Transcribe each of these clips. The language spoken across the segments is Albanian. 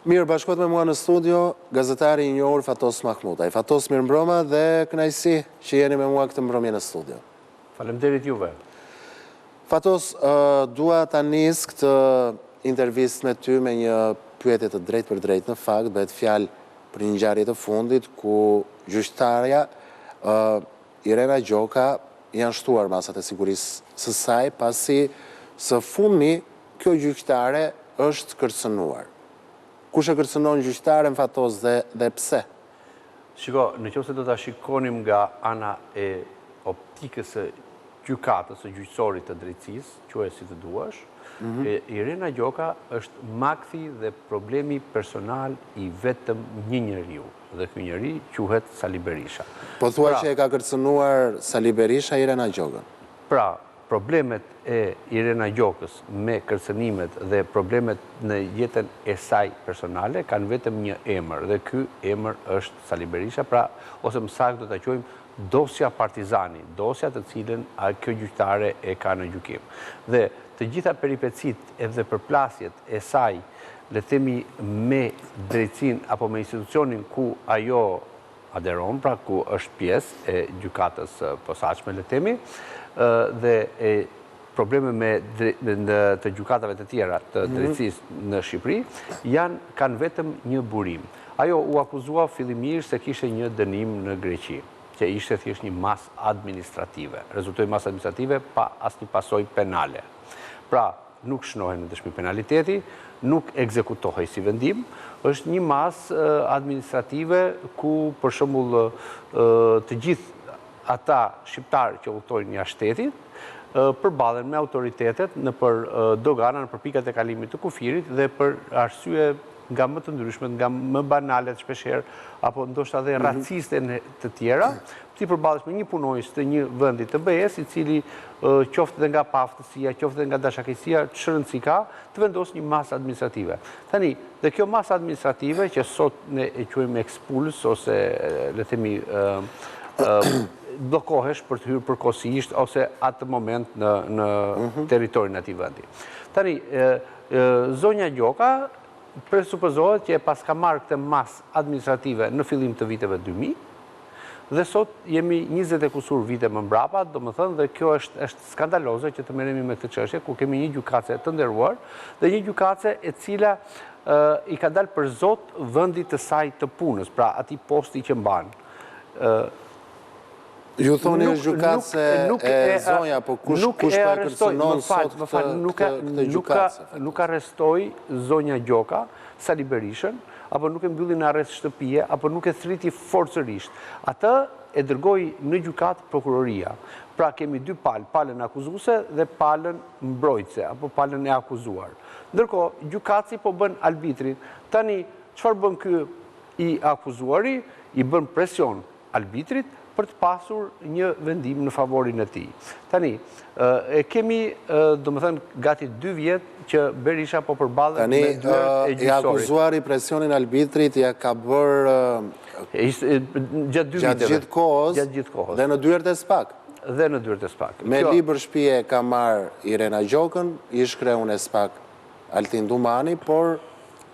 Mirë, bashkot me mua në studio, gazetari I njohur Fatos Mahmutaj. Fatos, mirë mbroma dhe kënaqësi që jeni me mua këtë mbrëmje në studio. Faleminderit juve. Fatos, dua ta nis këtë intervistë me ty me një pyetje të drejtë për drejtë. Në fakt, bëhet fjalë për një ngjarje të fundit ku gjyqtarja Irena Gjoka janë shtuar masat e sigurisë së saj pasi së fundmi kjo gjyqtare është kërcënuar. Kush e kërcënon gjyqtaren, Fatos, dhe pse? Shiko, nëse do ta shikonim nga ana e optikës së gjykatës së gjyqësorit të drejtësisë, quaj si të duash, Irena Gjoka është makthi dhe problemi personal I vetëm një njeriu, dhe ky njeri quhet Sali Berisha. Po thua që e ka kërcënuar Sali Berisha Irena Gjokën? Pra, problemet e Irena Gjokës me kërcënimet dhe problemet në jetën e saj personale kanë vetëm një emër, dhe ky emër është Sali Berisha, pra, ose më saktë do ta quajmë dosja Partizani, dosja të cilën kjo gjyqtare e ka në gjykim. Dhe të gjitha peripecit edhe përplasjet e saj, le themi me drejtësinë apo me institucionin ku ajo aderon, pra ku është pjesë e gjykatës posaçme, le themi, dhe probleme me të gjykatave të tjera të drejtësisë në Shqipëri kanë vetëm një burim. Ajo u akuzua fillimisht se kishte një dënim në Greqi, që ishte thjesht një masë administrative. Rezultoi masë administrative pa asnjë pasojë penale. Pra, nuk shnohej në dëshmi penaliteti, nuk ekzekutohej si vendim, është një masë administrative ku për shembull të gjithë ata shqiptarë që udhtojnë jashtë shtetit përballen me autoritetet në për dogana, në për pikat e kalimit të kufirit dhe për arsye nga më të ndryshme, nga më banalet shpeshherë, apo ndoshta dhe raciste të tjera, ti përballesh me një punonjës të një vendi të BE-s, I cili qoftë dhe nga paftësia, qoftë dhe nga dashakeqësia, çrëndësi ka, të vendos një masë administrative. Tani, dhe kjo masë administrative që sot ne e quajmë ekspuls ose le themi bllokohesh për të hyrë përkohësisht ose atë moment në territorin e atij vendi. Tani, zonja Gjoka presupozohet që e paska marrë këtë masë administrative në fillim të viteve 2000, dhe sot jemi 20 e kusur vite më mbrapa, domethënë, dhe kjo është skandaloze që të merremi me këtë çështje, ku kemi një gjykatëse të nderuar dhe një gjykatëse e cila I ka dalë për zot vendit të saj të punës, pra atij posti që mban. Ju thoni gjykatëse e zonja, po kush po e kërcënon sot këtë gjykatëse? Nuk arrestoi zonja Gjoka, Sali Berishën, apo nuk e mbylli në arrest shtëpie, apo nuk e thriti forcërisht. Atë e dërgoi në gjykatë prokuroria. Pra kemi dy palë, palën akuzuese dhe palën mbrojtëse, apo palën e akuzuar. Ndërkohë, gjykatësi po bën arbitrin. Tani, çfarë bën ky I akuzuari? I bën presion arbitrit për të pasur një vendim në favorin e tij. Tani, e kemi, domethënë, gati 2 vjet që Berisha po përballet me dyert e gjyqësorit. I akuzuari presionin arbitrit ja ka bërë gjatë gjithë kohës dhe në dyert e SPAK. Dhe në dyert e SPAK. Me libër shtëpie ka marrë Irena Gjokën, ish kreun e SPAK Altin Dumani, por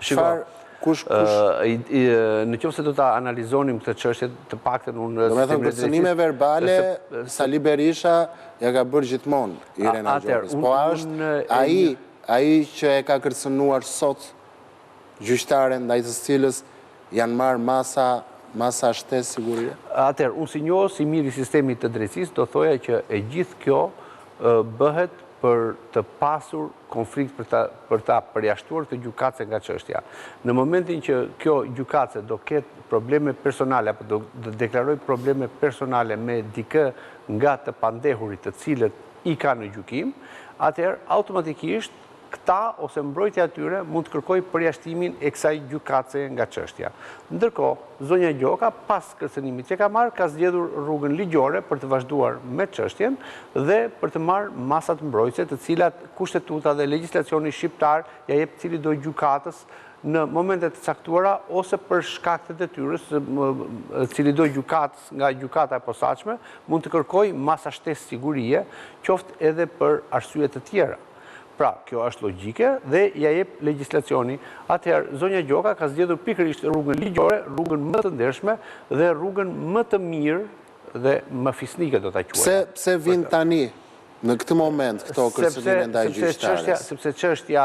çfarë në qoftë se do ta analizonim këtë çështje të paktën unë do të thënë kërcënime verbale Sali Berisha ja ka bërë gjithmonë Irena Gjokës. Po është ai që e ka kërcënuar sot gjyqtaren ndaj të cilës janë marrë masa shtesë sigurie? Atëherë, unë si njoh si mirë I sistemit të drejtësisë, do thoja që e gjithë kjo bëhet për të pasur konflikt për ta përjashtuar këtë gjykatëse nga çështja. Në momentin që kjo gjykatëse do ketë probleme personale apo do deklaroj probleme personale me dikë nga të pandehurit të cilët I ka në gjykim, atëherë automatikisht këta ose mbrojtja atyre mund të kërkojë përjashtimin e kësaj gjykatëse nga çështja. Ndërkohë, zonja Gjoka pas kërcënimit që ka marrë ka zgjedhur rrugën ligjore për të vazhduar me çështjen dhe për të marrë masat mbrojtëse të cilat kushtetuta dhe legjislacioni shqiptar ja jep cilido gjykatës në momentet të caktuara ose për shkak të detyrës, cilido gjykatës nga gjykata e posaçme mund të kërkojë masa shtesë sigurie, qoftë edhe për arsye të tjera. Pra, kjo është logjike dhe ja jep legjislacioni. Atëherë, zonja Gjoka ka zgjedhur pikërisht rrugën ligjore, rrugën më të ndershme dhe rrugën më të mirë dhe më fisnike do ta quajmë. Pse vin tani në këtë moment këto kërcënime ndaj gjyqtares? Sepse çështja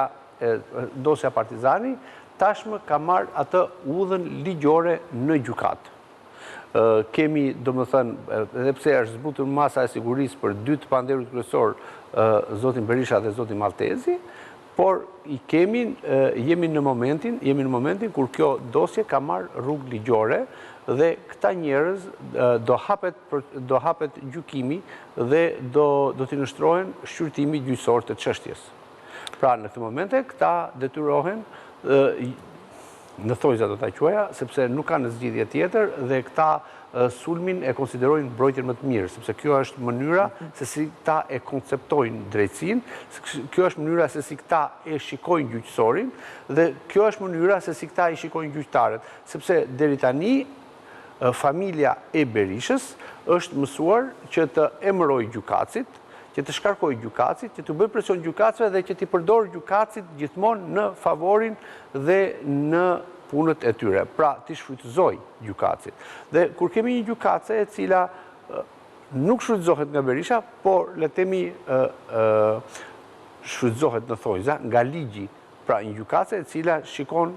dosja Partizani tashmë ka marrë atë udhën ligjore në gjykatë. Kemi, domethënë, edhe pse është zbutur masa e sigurisë për dy të panderut kryesor, zotin Berisha dhe zotin Maltezi, por jemi në momentin kur kjo dosje ka marrë rrugë ligjore dhe këta njerëz do hapet gjykimi dhe do t'i nështrohen shqyrtimi gjyqësor të çështjes. Pra, në këtë momente, këta detyrohen në thojza do ta quaja, sepse nuk kanë zgjidhje tjetër dhe këta sulmin e konsiderojnë mbrojtjen më të mirë, sepse kjo është mënyra se si këta e konceptojnë drejtësinë, kjo është mënyra se si këta e shikojnë gjyqësorin dhe kjo është mënyra se si këta e shikojnë gjyqtarët, sepse deri tani familja e Berishës është mësuar që të emërojë gjykatësit, që të shkarkoj gjykatësit, që të bëj presion gjykatësve dhe që t'i përdor gjykatësit gjithmonë në favorin dhe në punët e tyre. Pra, t'i shfrytëzoj gjykatësit. Dhe kur kemi një gjykatëse e cila nuk shfrytëzohet nga Berisha, por le themi shfrytëzohet në thojza nga ligji. Pra, një gjykatëse e cila shikon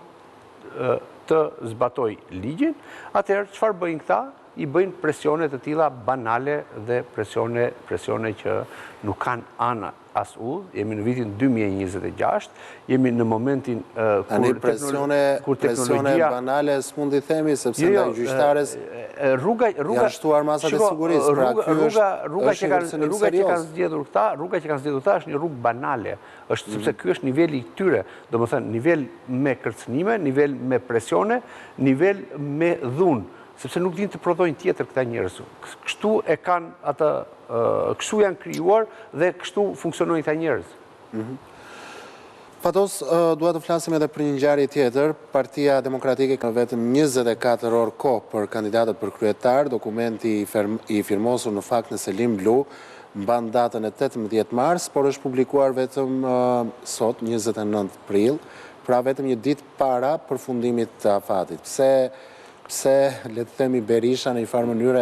të zbatoj ligjin, atëherë çfarë bëjnë këta? I bëjnë presione të tilla banale dhe presione që nuk kanë anë as udhë. Jemi në vitin 2026, jemi në momentin kur presione banale s'mund i themi, sepse ndaj gjyqtares janë shtuar masat e sigurisë. Rruga që kanë zgjedhur këta është një rrugë banale, sepse ky është niveli i tyre, domethënë nivel me kërcënime, nivel me presione, nivel me dhunë. Sepse nuk din të prodhojnë tjetër këta njerëz. Kështu e kanë atë, kështu janë krijuar dhe kështu funksionojnë këta njerëz. Fatos, dua të flasim edhe për një ngjarje tjetër. Partia Demokratike ka vetëm 24 orë kohë për kandidatët për kryetar. Dokumenti i firmosur në fakt në Selim Blu mban datën e 18 mars, por është publikuar vetëm sot, 29 prill, pra vetëm një ditë para përfundimit të afatit. Pse, le të themi, Berisha në një farë mënyre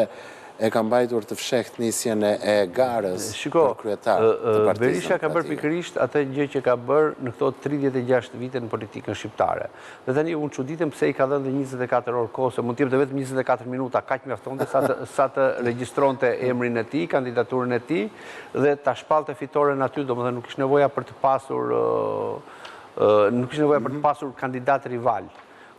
e ka mbajtur të fshehtë nisjen e garës për kryetar të Partisë. Berisha ka bërë pikërisht atë gjë që ka bërë në këto 36 vite në politikën shqiptare. Dhe tani unë çuditem pse i ka dhënë 24 orë kohë, se mund të jepte vetëm 24 minuta, kaq mjaftonte sa të regjistronte emrin e tij, kandidaturën e tij dhe ta shpallte fitoren aty, domethënë nuk kishte nevojë për të pasur kandidat rival.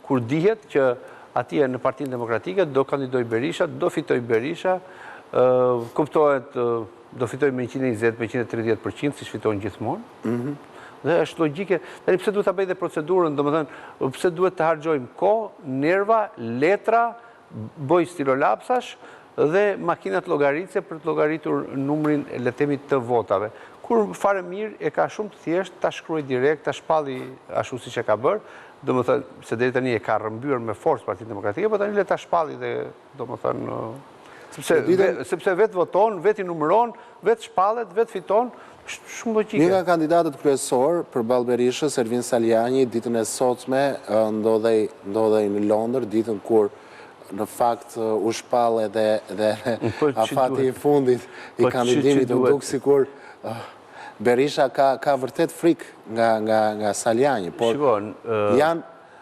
Kur dihet që atje në Partinë Demokratike do kandidoj Berisha, do fitoj Berisha, kuptohet do fitoj me 120, me 130%, si fitojnë gjithmonë. Dhe është logjike. Tani pse duhet ta bëj dhe procedurën, domethënë, pse duhet të harxojmë kohë, nerva, letra, boj stilolapsash dhe makinat llogaritse për të llogaritur numrin, le të themi, të votave. Kur fare mirë e ka shumë të thjeshtë, ta shkruaj direkt, ta shpalli ashtu siç e ka bërë. Domethënë, se deri tani e ka rrëmbyer me forcë Partinë Demokratike, por tani le ta shpalli dhe domethënë sepse vetë voton, vetë i numëron, vetë shpallet, vetë fiton, shumë logjike. Një nga kandidatët kryesor përballë Berishës, Ervin Saliani, ditën e sotme ndodhej në Londër, ditën kur në fakt u shpall edhe afati i fundit i kandidimit, u duk sikur Berisha ka vërtet frikë nga Saliani, por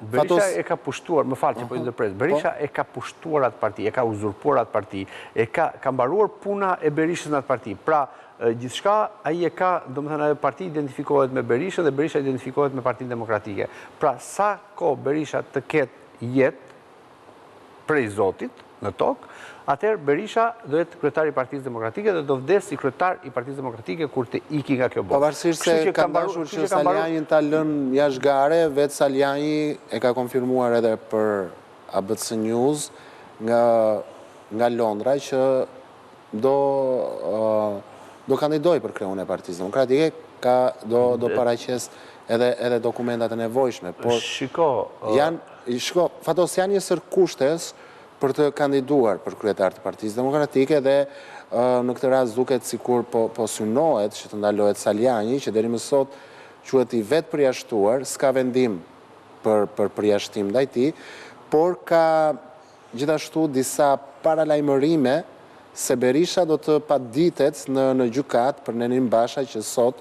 Berisha e ka pushtuar, më falë që po ndërpres, Berisha e ka pushtuar atë parti, e ka uzurpuar atë parti, ka mbaruar puna e Berishës në atë parti. Pra, gjithçka ai e ka, domethënë ajo parti identifikohet me Berishën dhe Berisha identifikohet me Partinë Demokratike. Pra, sa kohë Berisha të ketë jetë prej Zotit në tokë, atëherë Berisha do jetë kryetari i Partisë Demokratike dhe do vdes si kryetar i Partisë Demokratike kur të iki nga kjo botë. Pavarësisht se ka dashur që Salianin ta lënë jashtë gare, vetë Saliani e ka konfirmuar edhe për ABC News nga Londra që do kandidoj për kreun e Partisë Demokratike, do paraqes edhe dokumentat e nevojshme. Shiko, Fatos, janë një sër kushtes për të kandiduar për kryetar të Partisë Demokratike dhe në këtë rast duket sikur po synohet që të ndalohet Saliani, që deri më sot quhet i vetë përjashtuar, s'ka vendim për përjashtim ndaj tij, por ka gjithashtu disa paralajmërime se Berisha do të paditet në gjykat për Nenin Basha që sot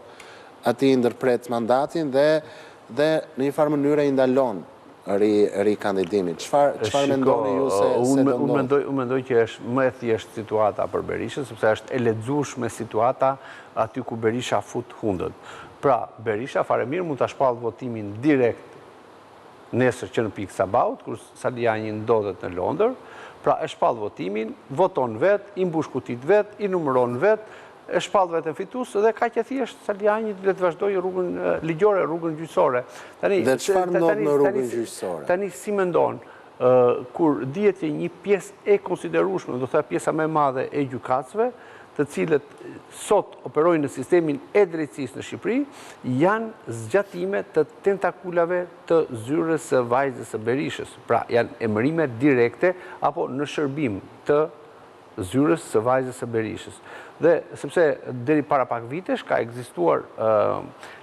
ati ndërpret mandatin dhe në një farë mënyrë i ndalon rikandidimin. Çfarë mendoni ju se do ndodhë? Unë mendoj që është më e thjeshtë situata për Berishën, sepse është e lexueshme situata aty ku Berisha fut hundët. Pra, Berisha fare mirë mund ta shpallë votimin direkt nesër që në pikë sabaut, kur Saliani ndodhet në Londër, pra e shpallë votimin, voton vetë, i mbush kutit vetë, i numëron vetë, e shpallë vetën fitues dhe ka që thjesht Saliani le të vazhdojë rrugën ligjore, rrugën gjyqësore. Dhe çfarë ndodh në rrugën gjyqësore? Tani si mendon, kur dihet që një pjesë e konsiderueshme, do të thoya pjesa më e madhe e gjykatësve, të cilët sot operojnë në sistemin e drejtësisë në Shqipëri, janë zgjatime të tentakulave të zyrës së vajzës së Berishës. Pra, janë emërime direkte apo në shërbim të zyrës së vajzës së Berishës. Dhe sepse deri para pak vitesh ka ekzistuar,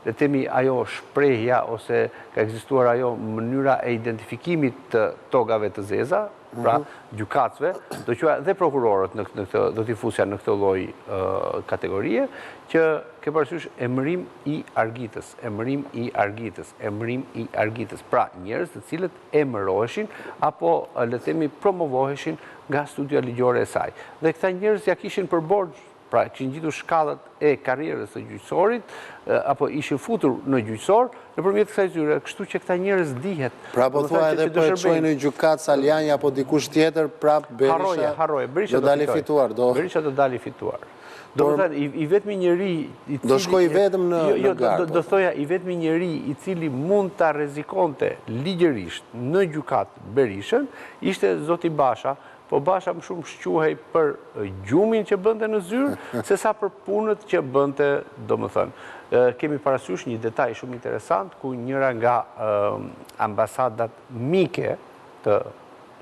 le të themi, ajo shprehja ose ka ekzistuar ajo mënyra e identifikimit të togave të zeza, pra gjykatësve, do të thoya dhe prokurorët do t'i fusja në këtë lloj kategorie, që ke parasysh emërim i argitës, emërim i argitës, emërim i argitës. Pra, njerëz të cilët emëroheshin apo le të themi promovoheshin nga studia ligjore e saj. Dhe këta njerëz ja kishin për borxh, pra kishin gjitur shkallët e karrierës së gjyqësorit, apo ishin futur në gjyqësor nëpërmjet kësaj zyre, kështu që këta njerëz dihet. Pra po thua edhe po e çojnë në gjykat Saliani apo dikush tjetër, prap Berisha do dalë fituar. Berisha do dalë fituar. Do të thënë i vetmi njeri i cili do shkojë vetëm në garë. Do thoya i vetmi njeri i cili mund ta rrezikonte ligjërisht në gjykat Berishën ishte zoti Basha. Po Basha më shumë shquhej për gjumin që bënte në zyrë, sesa për punët që bënte, domethënë. Kemi parasysh një detaj shumë interesant, ku njëra nga ambasadat mike të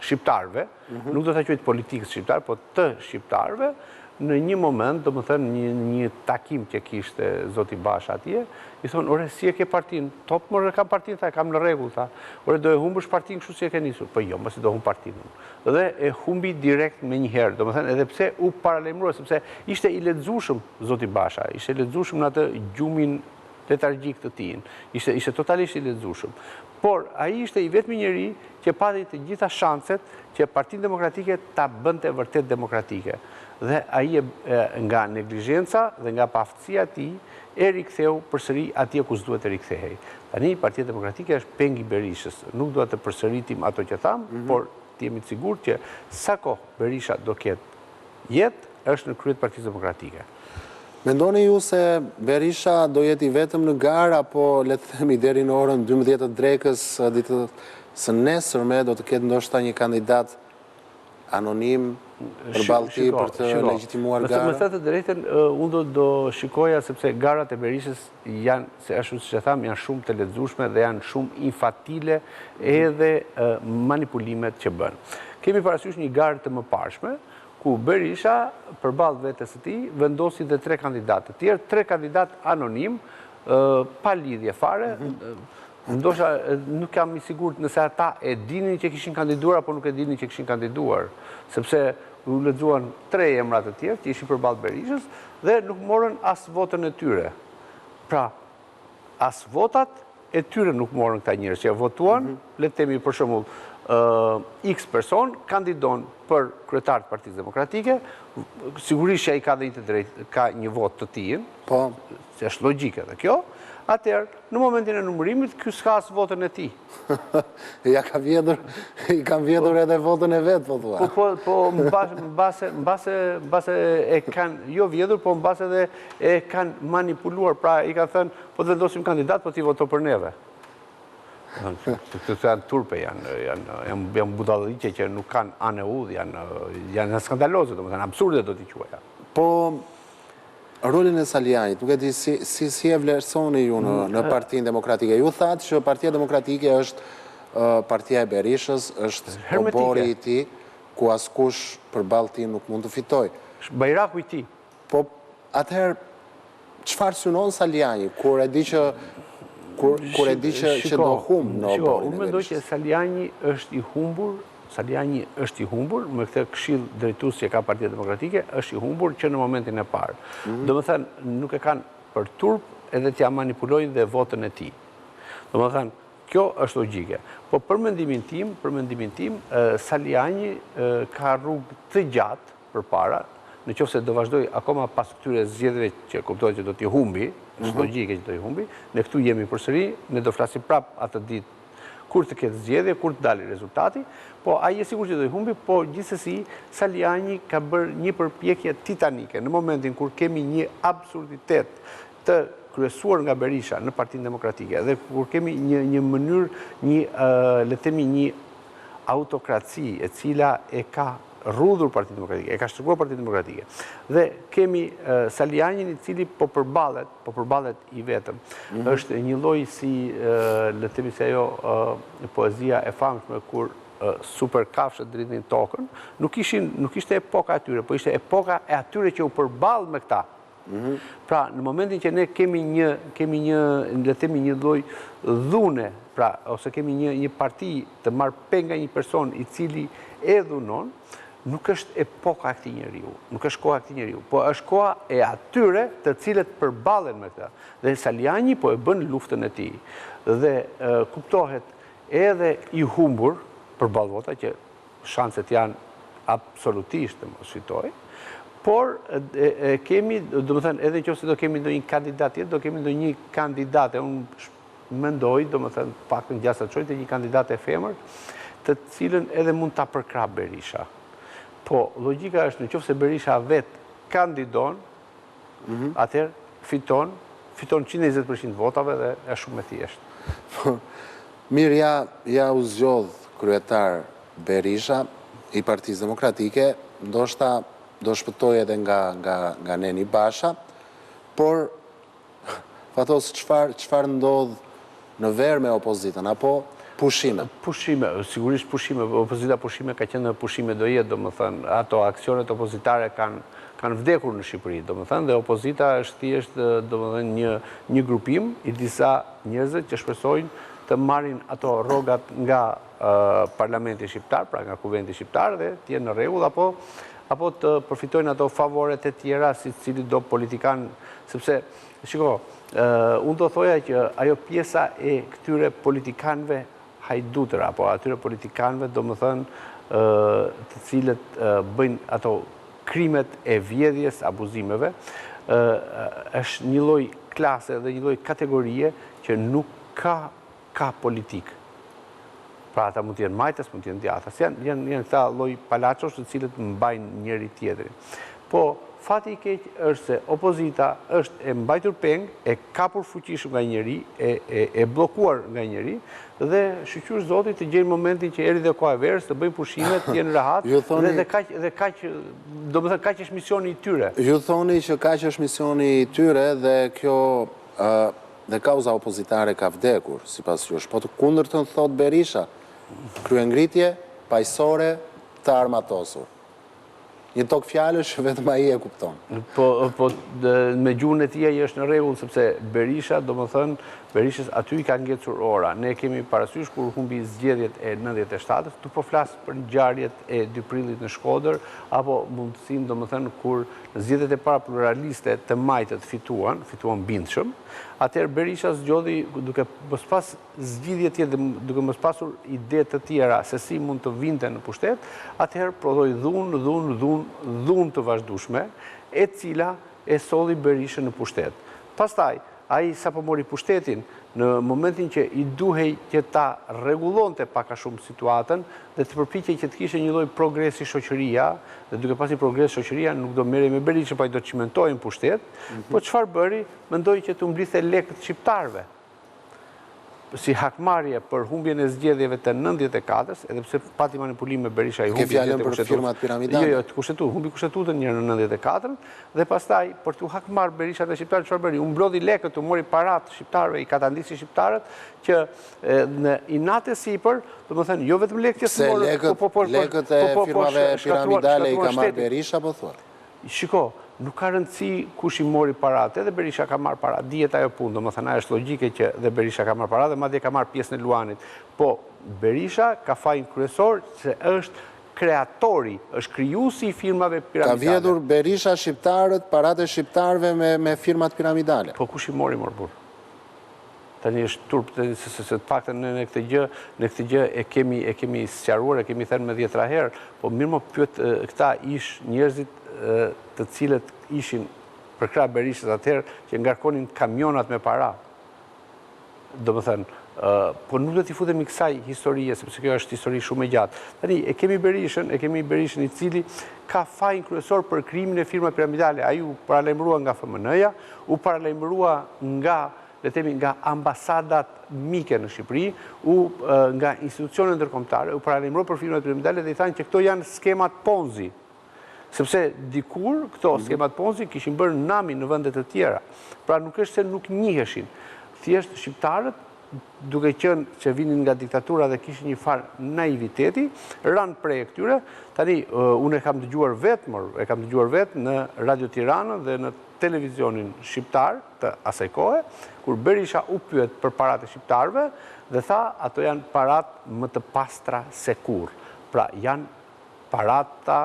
shqiptarëve, nuk do ta quajt politikës shqiptar, po të shqiptarëve, në një moment, domethënë një takim që kishte zoti Basha atje, i thonë, ore, si e ke partinë? Top, more kam partinë, tha, kam në rregull, tha. Ore, do e humbësh partinë kështu si e ke nisur? Po jo, mos i do humb partinë. Dhe e humbi direkt me një herë, domethënë, edhe pse u paralajmëroi, sepse ishte i lexueshëm zoti Basha, ishte i lexueshëm në atë gjumin letargjik të tij. Ishte totalisht i lexueshëm. Por ai ishte i vetmi njeri që pati të gjitha shanset që Partinë Demokratike ta bënte vërtet demokratike. Dhe ai nga neglizhenca dhe nga paaftësia e tij e riktheu përsëri atje ku s'duhet të rikthehej. Tani Partia Demokratike është pengi Berishës. Nuk dua të përsëritim ato që tham, por të jemi të sigurt që sa kohë Berisha do ketë jetë, është në krye të Partisë Demokratike. Mendoni ju se Berisha do jetë i vetëm në garë, apo le të themi deri në orën 12 të drekës ditës së nesërme do të ketë ndoshta një kandidat anonim përballë tij për të legjitimuar gara? Me thënë të drejtën, unë do shikoja sepse garat e Berishës janë, se ashtu siç e tham, janë shumë të lexueshme dhe janë shumë infantile edhe manipulimet që bën. Kemi parasysh një garë të mëparshme, ku Berisha përballë vetes së tij vendosi dhe 3 kandidatë të tjerë, 3 kandidatë anonim, pa lidhje fare. Ndoshta nuk jam i sigurt nëse ata e dinin që kishin kandiduar apo nuk e dinin që kishin kandiduar, sepse u lexuan 3 emra të tjerë që ishin përballë Berishës dhe nuk morën as votën e tyre. Pra, as votat e tyre nuk morën këta njerëz që votuan, le të themi për shembull, X person kandidon për kryetar të Partisë Demokratike, sigurisht që ai ka dhënë të drejtë, ka një vot të tij, po, është logjike edhe kjo. Atëherë, në momentin e numërimit, ky s'ka as votën e tij. Ja ka vjedhur, i kanë vjedhur edhe votën e vet, po thua. Po mbase e kanë jo vjedhur, po mbase edhe e kanë manipuluar, pra i kanë thënë, po të vendosim kandidat, po ti voto për neve. Këto janë turpe, janë budalliqe që nuk kanë anë e udhë, janë skandaloze, domethënë absurde do t'i quaja. Po rolin e Salianit, nuk e di si e vlerësoni ju në Partinë Demokratike. Ju thatë që Partia Demokratike është partia e Berishës, është pobori i tij, ku askush përballë tij nuk mund të fitojë. Është bajraku i tij. Po atëherë çfarë synon Saliani kur e di që kur e di që do humbë në oborin e Berishës. Unë mendoj që Saliani është i humbur, me këtë këshill drejtues që ka Partia Demokratike, është i humbur që në momentin e parë. Do më thënë, nuk e kanë për turp edhe t'ja manipulojnë dhe votën e tij. Do më thënë, kjo është logjike. Po për mendimin tim, Saliani ka rrugë të gjatë përpara, në qoftë se do vazhdoj akoma pas këtyre zgjedhjeve që kuptohet që do t'i humbi, është logjike që do t'i humbi, ne këtu jemi përsëri, ne do flasim prap atë ditë kur të ketë zgjedhje, kur të dalë rezultati, po ai është sigurt që do i humbi, po gjithsesi Saliani ka bërë një përpjekje titanike në momentin kur kemi një absurditet të kryesuar nga Berisha në Partinë Demokratike dhe kur kemi një mënyrë, le të themi një autokraci e cila e ka rrudhur Partinë Demokratike, e ka shtrënguar Partinë Demokratike. Dhe kemi Salianin i cili po përballet i vetëm. Është një lloj si, le të themi se ajo poezia e famshme kur super kafshët dritnin tokën, nuk ishte epoka atyre, po ishte epoka e atyre që u përball me këta. Pra, në momentin që ne kemi një, le të themi një lloj dhune, pra, ose kemi një parti të marrë peng nga një person i cili e dhunon, nuk është epoka e këtij njeriu, nuk është koha e këtij njeriu, po është koha e atyre të cilët përballen me këtë. Dhe Saliani po e bën luftën e tij. Dhe kuptohet edhe i humbur përballë vota që shanset janë absolutisht të mos fitojë, por kemi, do të thënë, edhe nëse do kemi ndonjë kandidat tjetër, do kemi ndonjë kandidate, unë mendoj, do të thënë, paktën gjasa çojë të një kandidate femër, të cilën edhe mund ta përkrap Berisha. Po, logjika është nëse Berisha vetë kandidon, atëherë fiton 120% votave dhe është shumë e thjeshtë. Mirë, ja u zgjodh kryetar Berisha i Partisë Demokratike, ndoshta do shpëtoj edhe nga Neni Basha, por fatos çfarë ndodh në verë me opozitën, apo pushime? Pushime, sigurisht pushime. Opozita pushime ka qenë pushime do jetë, do më thënë, ato aksionet opozitare kanë vdekur në Shqipëri, do më thënë, dhe opozita është thjesht, do më thënë, një grupim i disa njerëzve që shpresojnë të marrin ato rrogat nga Parlamenti Shqiptar, pra nga Kuvendit Shqiptar, dhe të jenë në rregull, apo të përfitojnë ato favoret e tjera si cili do politikan, sepse, shiko, unë do thoja që ajo pjesa e këtyre politikanëve hajdutër, apo atyre politikanëve, do më thënë, të cilët bëjnë ato krimet e vjedhjes, abuzimeve, është një lloj klase dhe një lloj kategorie që nuk ka politikë. Pra ata mund të jenë majtës, mund të jenë djathtas. Janë këta lloj palaçosh të cilët mbajnë njëri tjetrin. Po, fati i keq është se opozita është e mbajtur peng, e kapur fuqishëm nga njëri, e bllokuar nga njëri, dhe shqyr Zotit të gjejnë momentin që erdhi dhe koha e verës, të bëjnë pushimet, të jenë rehat, dhe kaq, do të thënë kaq është misioni i tyre. Ju thoni që kaq është misioni i tyre dhe kjo dhe kauza opozitare ka vdekur, sipas jush. Po të kundërtën thot Berisha, kryengritje paqësore të armatosur. Një tokë fjalësh që vetëm ai e kupton. Po me gjuhën e tij ai është në rregull, sepse Berisha, domethënë, Berishës aty i ka ngecur ora. Ne kemi parasysh kur humbi zgjedhjet e 97-s, tu po flas për ngjarjet e 2 prillit në Shkodër, apo mundësinë, domethënë, kur zgjedhjet e para pluraliste të majtët fituan bindshëm, atëherë Berisha zgjodhi duke mos pas zgjidhje tjetër, duke mos pasur ide të tjera se si mund të vinte në pushtet, atëherë prodhoi dhunë të vazhdueshme, e cila e solli Berishën në pushtet. Pastaj, ai sapo mori pushtetin, në momentin që i duhej që ta rregullonte pak a shumë situatën dhe të përpiqej që të kishte një lloj progresi shoqëria, dhe duke pasur progres shoqëria nuk do merrej me Berishën, pa i do të çmentojnë pushtet, po çfarë bëri? Mendoi që të mblidhte lekët shqiptarëve si hakmarrje për humbjen e zgjedhjeve të 94-s, edhe pse pati manipulim me Berisha i humbi. Ke fjalën për firmat piramidale? Jo, humbi kushtetutën një në 94-ën, dhe pastaj për t'u hakmarr Berisha dhe shqiptarët çfarë bëri? U mblodhi lekët, u mori parat shqiptarëve, i katandisi shqiptarët, që në inate sipër, domethënë jo vetëm lekët që morën, lekët e firmave piramidale i ka marrë Berisha, po thuat? Shiko, nuk ka rëndësi kush i mori parat, edhe Berisha ka marrë parat, dihet ajo punë, domethënë ajo është logjike që dhe Berisha ka marrë parat dhe madje ka marrë pjesën e luanit. Po Berisha ka fajin kryesor se është kreatori, është krijuesi i firmave piramidale. Ka vjedhur Berisha shqiptarët, paratë e shqiptarëve me firmat piramidale. Po kush i mori morbur? Tani është turp, se të paktën në këtë gjë e kemi sqaruar, e kemi thënë me 10 herë, po mirë më pyet këta ish njerëzit të cilët ishin për krah Berishës atëherë që ngarkonin kamionat me para. Domethënë, po nuk do t'i futemi kësaj historie, sepse kjo është histori shumë e gjatë. Tani, e kemi Berishën i cili ka fajin kryesor për krijimin e firmave piramidale. Ai u paralajmërua nga FMN-ja, u paralajmërua nga ambasadat mike në Shqipëri, nga institucionet ndërkombëtare, u paralajmërua për firmat piramidale dhe i thanë që këto janë skemat Ponzi. Sepse dikur këto skemat Ponzi kishin bërë nami në vendet të tjera. Pra nuk është se nuk njiheshin. Thjesht shqiptarët, duke qenë që vinin nga diktatura dhe kishin një farë naiviteti, ranë prej e këtyre. Tani, unë e kam dëgjuar vetë në Radio Tiranën dhe në televizionin shqiptar të asaj kohe, kur Berisha u pyet për paratë e shqiptarëve dhe tha ato janë paratë më të pastra se kur. Pra janë parata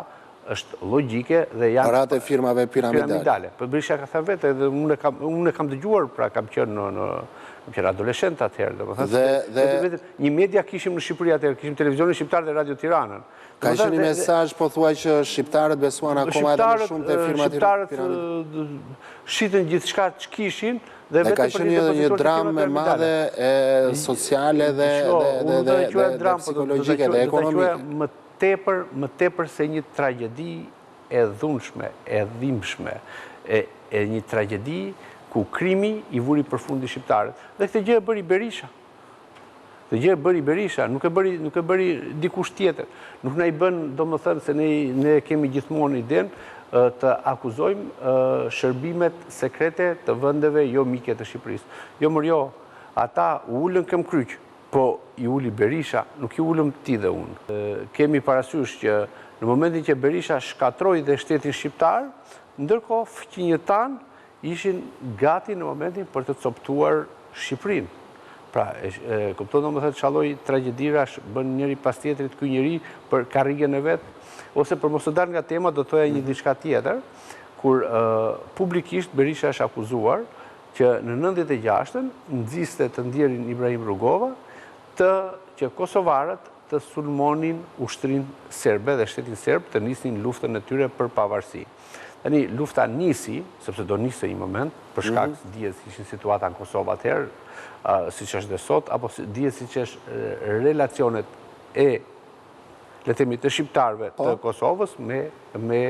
është logjike dhe janë paratë e firmave piramidale. Po Berisha ka thënë vetë dhe unë e kam dëgjuar, pra kam qenë adoleshent atëherë. Dhe një media kishim në Shqipëri atëherë, kishim televizionin shqiptar dhe Radio Tiranën. Ka ishte një mesazh po thuaj që shqiptarët besuan akoma edhe më shumë te firmat piramidale. Shqiptarët shitën gjithçka ç'kishin dhe vetëm ka ishte një dramë e madhe e sociale dhe psikologjike dhe ekonomike. Më tepër se një tragjedi e dhunshme, e dhimbshme, e një tragjedi ku krimi i vuri përfundi shqiptarët. Dhe këtë gjë e bëri Berisha. Nuk e bëri dikush tjetër. Nuk na i bën, domethënë se ne kemi gjithmonë idenë të akuzojmë shërbimet sekrete të vendeve jo mike të Shqipërisë. Jo më jo, ata u ulën këm kryq, po i uli Berisha, nuk i ulëm ti dhe unë. Kemi parasysh që në momentin që Berisha shkatroi dhe shtetin shqiptar, ndërkohë fëqinjëtan ishin gati në momentin për të coptuar Shqipërinë. Pra, kupton domethënë çalloi tragjedira, bën njëri pas tjetrit ky njeri për karrigen e vet, ose për mos të dalë nga tema do thoya një diçka tjetër, kur publikisht Berisha është akuzuar që në 96-ën nxiste të ndjerin Ibrahim Rugova që kosovarët të sulmonin ushtrinë serbe dhe shtetin serb të nisnin luftën e tyre për pavarësi. Tani lufta nisi, sepse do nisë një moment, për shkak se dihet se ishin situata në Kosovë atëherë, siç është dhe sot, apo dihet siç është relacionet e le të themi të shqiptarëve të Kosovës me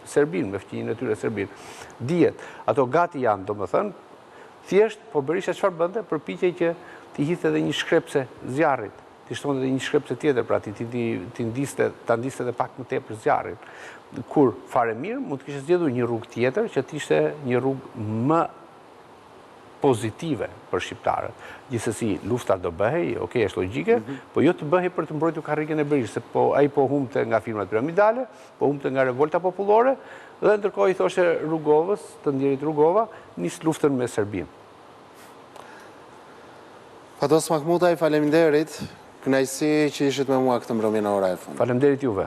Serbinë, me fqinjën e tyre Serbinë. Dihet, ato gati janë, domethënë, thjesht po Berisha çfarë bënte? Përpiqej që t'i hidhte edhe një shkrepse zjarrit, t'i shtonte edhe një shkrepse tjetër, pra ta ndiste edhe pak më tepër zjarrin. Kur fare mirë, mund të kishte zgjedhur një rrugë tjetër që të ishte një rrugë më pozitive për shqiptarët. Gjithsesi, lufta do bëhej, okay, është logjike, po jo të bëhej për të mbrojtur karrigen e Berishës, se ai po humbte nga firmat piramidale, po humbte nga revolta popullore, dhe ndërkohë i thoshte Rugovës, të ndjerit Rugova, nis luftën me Serbinë. Fatos Mahmutaj, faleminderit. Kënaqësi që ishit me mua këtë mbrëmje në ora e fundit. Faleminderit juve.